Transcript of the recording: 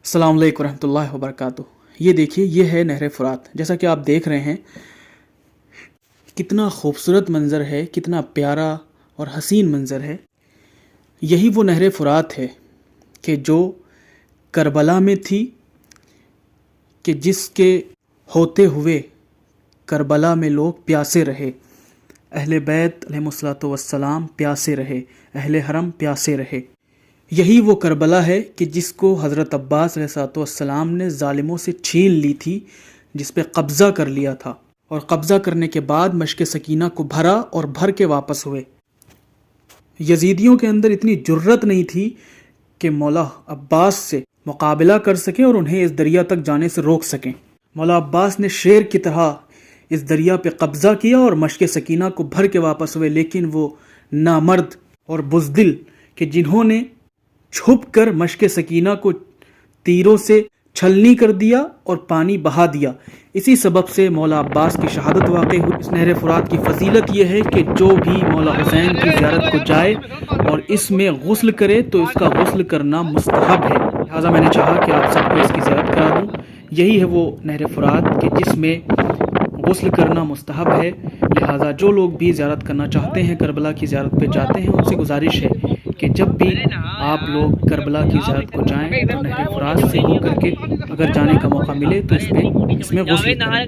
السلام علیکم ورحمۃ اللہ وبرکاتہ۔ یہ دیکھیے، یہ ہے نہر فرات۔ جیسا کہ آپ دیکھ رہے ہیں کتنا خوبصورت منظر ہے، کتنا پیارا اور حسین منظر ہے۔ یہی وہ نہر فرات ہے کہ جو کربلا میں تھی، کہ جس کے ہوتے ہوئے کربلا میں لوگ پیاسے رہے، اہل بیت علیہم الصلوۃ والسلام پیاسے رہے، اہل حرم پیاسے رہے۔ یہی وہ کربلا ہے کہ جس کو حضرت عباس علیہ الصلوۃ والسلام نے ظالموں سے چھین لی تھی، جس پہ قبضہ کر لیا تھا، اور قبضہ کرنے کے بعد مشک سکینہ کو بھرا اور بھر کے واپس ہوئے۔ یزیدیوں کے اندر اتنی جرت نہیں تھی کہ مولا عباس سے مقابلہ کر سکیں اور انہیں اس دریا تک جانے سے روک سکیں۔ مولا عباس نے شیر کی طرح اس دریا پہ قبضہ کیا اور مشک سکینہ کو بھر کے واپس ہوئے، لیکن وہ نامرد اور بزدل کہ جنہوں نے چھپ کر مشک سکینہ کو تیروں سے چھلنی کر دیا اور پانی بہا دیا، اسی سبب سے مولا عباس کی شہادت واقع ہوئی۔ اس نہر فرات کی فضیلت یہ ہے کہ جو بھی مولا حسین کی زیارت کو جائے اور اس میں غسل کرے تو اس کا غسل کرنا مستحب ہے، لہٰذا میں نے چاہا کہ آپ سب کو اس کی زیارت کرا دوں۔ یہی ہے وہ نہر فرات کہ جس میں غسل کرنا مستحب ہے، لہٰذا جو لوگ بھی زیارت کرنا چاہتے ہیں، کربلا کی زیارت پہ جاتے ہیں، ان سے گزارش ہے کہ جب بھی آپ لوگ کربلا کی زیارت کو جائیں تو نہر فرات سے ہو کر کے اگر جانے کا موقع ملے تو اس میں غسل کریں۔